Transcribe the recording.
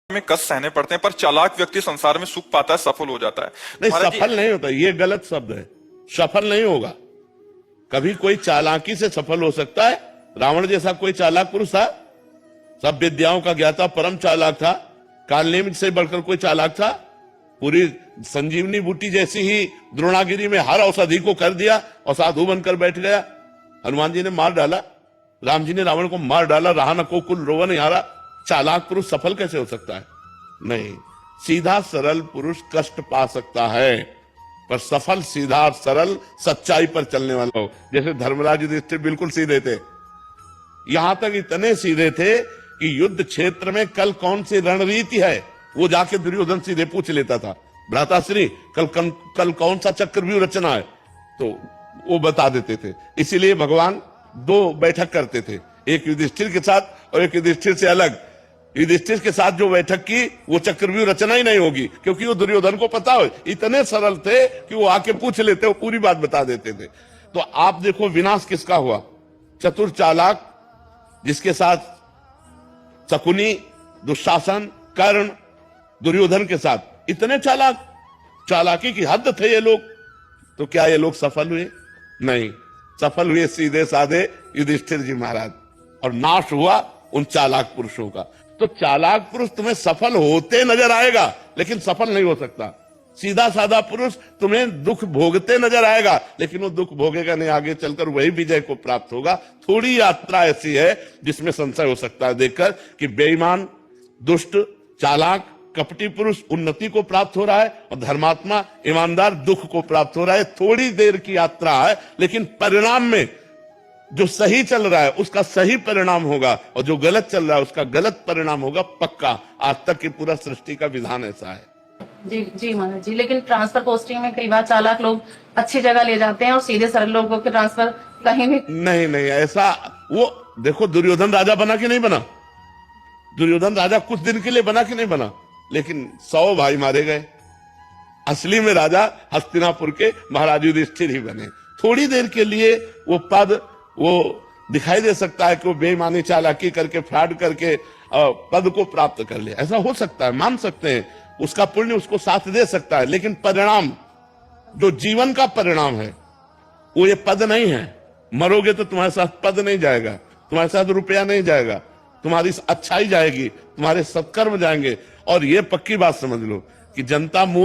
में कष्ट सहने पड़ते हैं, पर चालाक व्यक्ति संसार में सुख पाता है, सफल हो जाता है। नहीं, महाराज जी, सफल नहीं होता, ये गलत शब्द है। सफल नहीं होगा। कभी कोई चालाकी से सफल हो सकता है। रावण जैसा कोई चालाक पुरुष था? सब विद्याओं का ज्ञाता परम चालाक था। कालनेमि से बढ़कर कोई चालाक था? पूरी संजीवनी बूटी जैसी ही द्रोणागिरी में हर औषधि को कर दिया और साधु बनकर बैठ गया। हनुमान जी ने मार डाला, राम जी ने रावण को मार डाला, रहा न को कुल रोवन यारा। चालाक पुरुष सफल कैसे हो सकता है? नहीं, सीधा सरल पुरुष कष्ट पा सकता है, पर सफल सीधा सरल सच्चाई पर चलने वाला हो। जैसे धर्मराज युधिष्ठिर बिल्कुल सीधे थे, यहां तक इतने सीधे थे कि युद्ध क्षेत्र में कल कौन सी रणनीति है वो जाके दुर्योधन सीधे पूछ लेता था। भ्राताश्री कल कौन सा चक्रव्यूह रचना है, तो वो बता देते थे। इसीलिए भगवान दो बैठक करते थे, एक युधिष्ठिर के साथ और एक युधिष्ठिर से अलग। युधिष्ठिर के साथ जो बैठक की वो चक्रव्यूह रचना ही नहीं होगी, क्योंकि वो दुर्योधन को पता हो। इतने सरल थे कि वो आके पूछ लेते, वो पूरी बात बता देते थे। तो आप देखो विनाश किसका हुआ? चतुर चालाक, जिसके साथ शकुनी, दुशासन, कर्ण, दुर्योधन के साथ इतने चालाक, चालाकी की हद थे ये लोग। तो क्या ये लोग सफल हुए? नहीं, सफल हुए सीधे साधे युधिष्ठिर जी महाराज, और नाश हुआ उन चालाक पुरुषों का। तो चालाक पुरुष तुम्हें सफल होते नजर आएगा, लेकिन सफल नहीं हो सकता। सीधा साधा पुरुष तुम्हें दुख भोगते नजर आएगा, लेकिन वो दुख भोगेगा नहीं, आगे चलकर वही विजय को प्राप्त होगा। थोड़ी यात्रा ऐसी है जिसमें संशय हो सकता है देखकर कि बेईमान, दुष्ट, चालाक, कपटी पुरुष उन्नति को प्राप्त हो रहा है और धर्मात्मा, ईमानदार दुख को प्राप्त हो रहा है। थोड़ी देर की यात्रा है, लेकिन परिणाम में जो सही चल रहा है उसका सही परिणाम होगा, और जो गलत चल रहा है उसका गलत परिणाम होगा पक्का। आज तक की पूरा सृष्टि का विधान ऐसा है। जी जी महाराज जी, लेकिन ट्रांसफर पोस्टिंग में कई बार चालाक लोग अच्छी जगह ले जाते हैं और सीधे सरल लोगों के ट्रांसफर कहीं भी नहीं, ऐसा वो देखो, दुर्योधन राजा बना कि नहीं बना? दुर्योधन राजा कुछ दिन के लिए बना कि नहीं बना? लेकिन 100 भाई मारे गए। असली में राजा हस्तिनापुर के महाराज युधिष्ठिर ही बने। थोड़ी देर के लिए वो पद, वो दिखाई दे सकता है कि वो बेईमानी, चालाकी करके, फ्रॉड करके पद को प्राप्त कर ले, ऐसा हो सकता है, मान सकते हैं। उसका पुण्य उसको साथ दे सकता है, लेकिन परिणाम, जो जीवन का परिणाम है, वो ये पद नहीं है। मरोगे तो तुम्हारे साथ पद नहीं जाएगा, तुम्हारे साथ रुपया नहीं जाएगा, तुम्हारी अच्छाई जाएगी, तुम्हारे सत्कर्म जाएंगे। और ये पक्की बात समझ लो कि जनता मूर्ख